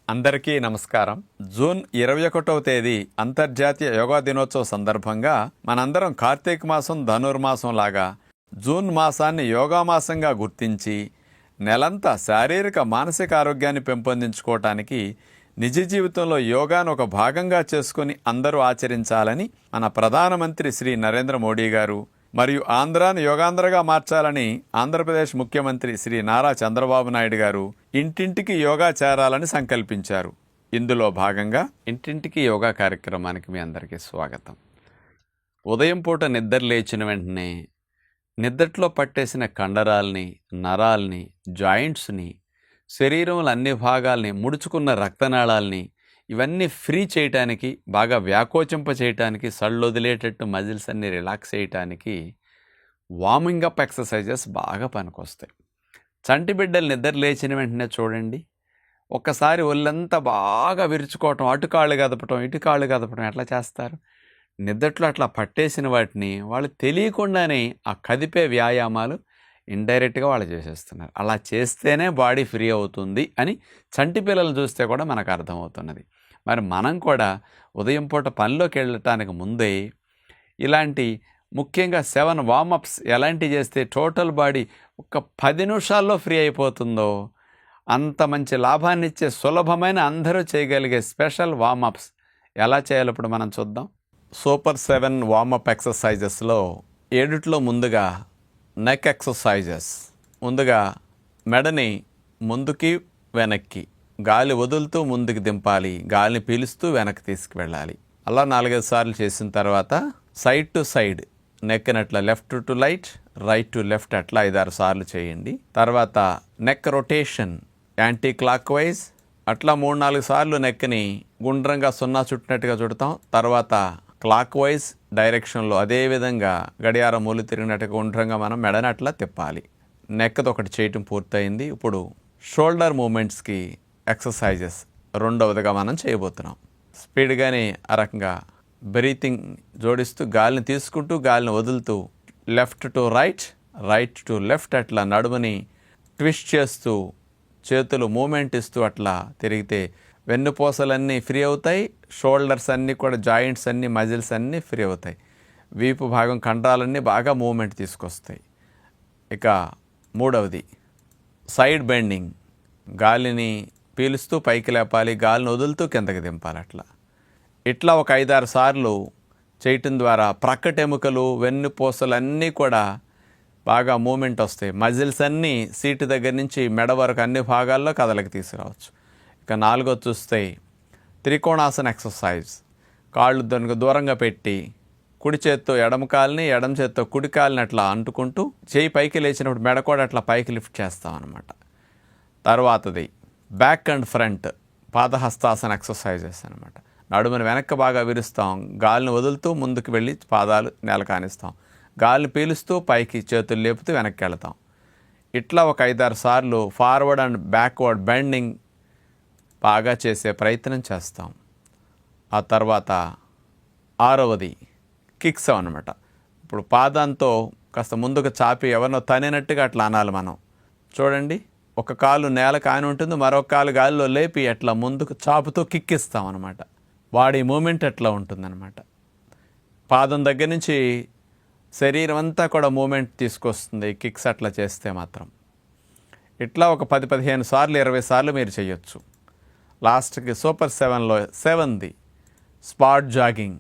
అందరికీ నమస్కారం. జూన్ 21వ తేదీ అంతర్జాతీయ యోగా దినోత్సవ సందర్భంగా మనందరం కార్తీక మాసం ధనుర్మాసం లాగా జూన్ మాసాన్ని యోగా మాసంగా గుర్తించి నెలంతా శారీరక మానసిక ఆరోగ్యాన్ని పెంపొందించుకోవటానికి నిజ జీవితంలో యోగాను ఒక భాగంగా చేసుకుని అందరూ ఆచరించాలని మన ప్రధానమంత్రి శ్రీ నరేంద్ర మోడీ గారు మరియు ఆంధ్రాను యోగాంధ్రగా మార్చాలని ఆంధ్రప్రదేశ్ ముఖ్యమంత్రి శ్రీ నారా చంద్రబాబు నాయుడు గారు ఇంటింటికి యోగా చేరాలని సంకల్పించారు. ఇందులో భాగంగా ఇంటింటికి యోగా కార్యక్రమానికి మీ అందరికీ స్వాగతం. ఉదయం పూట నిద్ర లేచిన వెంటనే నిద్రలో పట్టేసిన కండరాల్ని, నరాల్ని, జాయింట్స్ని, శరీరంలో అన్ని భాగాల్ని, ముడుచుకున్న రక్తనాళాల్ని ఇవన్నీ ఫ్రీ చేయటానికి, బాగా వ్యాకోచింప చేయటానికి, సళ్ళొదిలేటట్టు మజిల్స్ అన్ని రిలాక్స్ చేయటానికి వార్మింగ్ అప్ ఎక్సర్సైజెస్ బాగా పనికొస్తాయి. చంటి బిడ్డలు నిద్ర లేచిన వెంటనే చూడండి, ఒక్కసారి ఒళ్ళంతా బాగా విరుచుకోవటం, అటు కాళ్ళు కదపటం, ఇటు కాళ్ళు కదపటం ఎట్లా చేస్తారు? నిద్రలో అట్లా పట్టేసిన వాటిని వాళ్ళు తెలియకుండానే ఆ కదిపే వ్యాయామాలు ఇండైరెక్ట్గా వాళ్ళు చేసేస్తున్నారు. అలా చేస్తేనే బాడీ ఫ్రీ అవుతుంది అని చంటి పిల్లలు చూస్తే కూడా మనకు అర్థమవుతున్నది. మరి మనం కూడా ఉదయం పూట పనిలోకి వెళ్ళటానికి ముందే ఇలాంటి ముఖ్యంగా 7 వార్మప్స్ ఎలాంటివి చేస్తే టోటల్ బాడీ ఒక 10 నిమిషాల్లో ఫ్రీ అయిపోతుందో అంత మంచి లాభాన్ని ఇచ్చే సులభమైన అందరూ చేయగలిగే స్పెషల్ వార్మప్స్ ఎలా చేయాలో ఇప్పుడు మనం చూద్దాం. సూపర్ 7 వార్మప్ ఎక్సర్సైజెస్లో 7లో ముందుగా నెక్ ఎక్సర్సైజెస్. ముందుగా మెడని ముందుకి వెనక్కి గాలి వదులుతూ ముందుకు దింపాలి, గాలిని పీలుస్తూ వెనక్కి తీసుకువెళ్ళాలి. అలా 4-5 సార్లు చేసిన తర్వాత సైడ్ టు సైడ్ నెక్ని అట్లా left to right to left అట్లా 5-6 సార్లు చేయండి. తర్వాత neck rotation anti clock wise అట్లా 3-4 సార్లు నెక్ని గుండ్రంగా 0 చుట్టినట్టుగా చుడతాం. తర్వాత క్లాక్ వైజ్ డైరెక్షన్లో అదేవిధంగా గడియారం మూలు తిరిగినట్టుగా గుండ్రంగా మనం మెడని అట్లా తిప్పాలి. నెక్ది ఒకటి చేయటం పూర్తయింది. ఇప్పుడు షోల్డర్ మూమెంట్స్కి ఎక్సర్సైజెస్ రెండవదిగా మనం చేయబోతున్నాం. స్పీడ్గానే ఆ రకంగా బ్రీతింగ్ జోడిస్తూ గాలిని తీసుకుంటూ గాలిని వదులుతూ left to right to left అట్లా నడుముని ట్విస్ట్ చేస్తూ చేతులు మూమెంట్ ఇస్తూ అట్లా తిరిగితే వెన్నుపూసలన్నీ ఫ్రీ అవుతాయి, షోల్డర్స్ అన్నీ కూడా, జాయింట్స్ అన్నీ, మజిల్స్ అన్నీ ఫ్రీ అవుతాయి. వీపు భాగం కండరాలన్నీ బాగా మూమెంట్ తీసుకొస్తాయి. ఇక మూడవది సైడ్ బెండింగ్. గాలిని పీలుస్తూ పైకి లేపాలి, గాలిని వదులుతూ కిందకి దింపాలి. ఇట్లా ఒక 5-6 సార్లు చేయటం ద్వారా ప్రక్కటెముకలు, వెన్నుపూసలు అన్నీ కూడా బాగా మూమెంట్ వస్తాయి. మజిల్స్ అన్నీ సీటు దగ్గర నుంచి మెడ వరకు అన్ని భాగాల్లో కదలకి తీసుకురావచ్చు. ఇక 4వది చూస్తే త్రికోణాసన ఎక్సర్సైజ్. కాళ్ళు దానికి దూరంగా పెట్టి కుడి చేత్తో ఎడమ కాలుని, ఎడమ చేత్తో కుడి కాలుని అట్లా అంటుకుంటూ చేయి పైకి లేచినప్పుడు మెడ కూడా అట్లా పైకి లిఫ్ట్ చేస్తాం అన్నమాట. తర్వాతది బ్యాక్ అండ్ ఫ్రంట్ పాదహస్తాసన ఎక్సర్సైజెస్ అనమాట. నడుముని వెనక్కి బాగా విరుస్తాం, గాలిని వదులుతూ ముందుకు వెళ్ళి పాదాలు నేల కానిస్తాం, గాలిని పీలుస్తూ పైకి చేతులు లేపుతూ వెనక్కి వెళతాం. ఇట్లా ఒక 5-6 సార్లు ఫార్వర్డ్ అండ్ బ్యాక్వర్డ్ బెండింగ్ బాగా చేసే ప్రయత్నం చేస్తాం. ఆ తర్వాత 6వది కిక్స్ అనమాట. ఇప్పుడు పాదంతో కాస్త ముందుకు చాపి ఎవరినో తనినట్టుగా అట్లా అనాలి మనం. చూడండి, ఒక కాలు నేల కాని ఉంటుంది, మరొక కాలు గాలిలో లేపి అట్లా ముందుకు చాపుతూ కిక్ ఇస్తాం అనమాట. బాడీ మూమెంట్ అట్లా ఉంటుందన్నమాట. పాదం దగ్గర నుంచి శరీరం అంతా కూడా మూమెంట్ తీసుకొస్తుంది కిక్స్ అట్లా చేస్తే మాత్రం. ఇట్లా ఒక 10-15 సార్లు, 20 సార్లు మీరు చేయొచ్చు. లాస్ట్కి సూపర్ 7లో 7ది స్పాట్ జాగింగ్.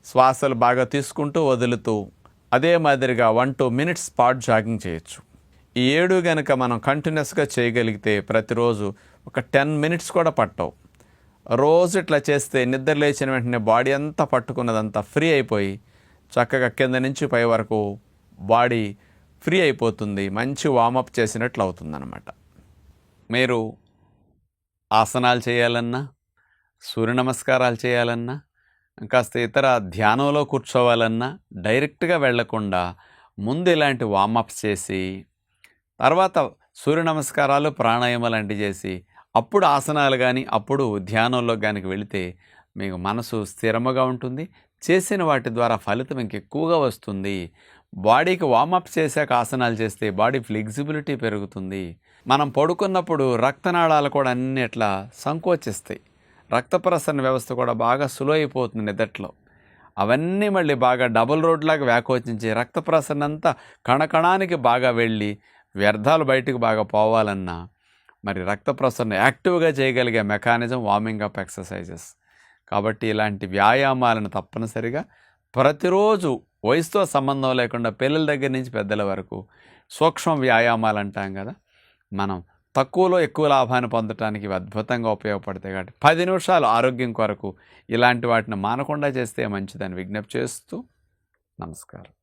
శ్వాసలు బాగా తీసుకుంటూ వదులుతూ అదే మాదిరిగా 1-2 మినిట్స్ స్పాట్ జాగింగ్ చేయొచ్చు. ఈ 7 కనుక మనం కంటిన్యూస్గా చేయగలిగితే ప్రతిరోజు ఒక 10 మినిట్స్ కూడా పట్టవు. రోజు ఇట్లా చేస్తే నిద్ర లేచిన వెంటనే బాడీ అంతా పట్టుకున్నదంతా ఫ్రీ అయిపోయి చక్కగా కింద నుంచి పై వరకు బాడీ ఫ్రీ అయిపోతుంది. మంచి వార్మప్ చేసినట్లు అవుతుందన్నమాట. మీరు ఆసనాలు చేయాలన్నా, సూర్య నమస్కారాలు చేయాలన్నా, కాస్త ఇతర ధ్యానంలో కూర్చోవాలన్నా డైరెక్ట్గా వెళ్లకుండా ముందు ఇలాంటి వార్మప్స్ చేసి తర్వాత సూర్య నమస్కారాలు, ప్రాణాయామాలు లాంటివి చేసి అప్పుడు ఆసనాలు కానీ అప్పుడు ధ్యానంలో కానీ వెళితే మీకు మనసు స్థిరముగా ఉంటుంది. చేసిన వాటి ద్వారా ఫలితం ఇంకెక్కువగా వస్తుంది. బాడీకి వార్మప్ చేశాక ఆసనాలు చేస్తే బాడీ ఫ్లెక్సిబిలిటీ పెరుగుతుంది. మనం పడుకున్నప్పుడు రక్తనాళాలు కూడా అన్నీ ఇట్లా సంకోచిస్తాయి. రక్త ప్రసరణ వ్యవస్థ కూడా బాగా స్లో అయిపోతుంది నిదట్లో. అవన్నీ మళ్ళీ బాగా డబుల్ రోడ్లాగా వ్యాకోచించి రక్త ప్రసరణ అంతా కణకణానికి బాగా వెళ్ళి వ్యర్థాలు బయటకు బాగా పోవాలన్నా మరి రక్త ప్రసరణ యాక్టివ్గా చేయగలిగే మెకానిజం వార్మింగ్ అప్ ఎక్సర్సైజెస్. కాబట్టి ఇలాంటి వ్యాయామాలను తప్పనిసరిగా ప్రతిరోజు వయసుతో సంబంధం లేకుండా పిల్లల దగ్గర నుంచి పెద్దల వరకు సూక్ష్మ వ్యాయామాలు అంటాం కదా, మనం తక్కువలో ఎక్కువ లాభాన్ని పొందడానికి ఇవి అద్భుతంగా ఉపయోగపడతాయి. కాబట్టి 10 నిమిషాలు ఆరోగ్యం కొరకు ఇలాంటి వాటిని మానకుండా చేస్తే మంచిదని విజ్ఞప్తి చేస్తూ నమస్కారం.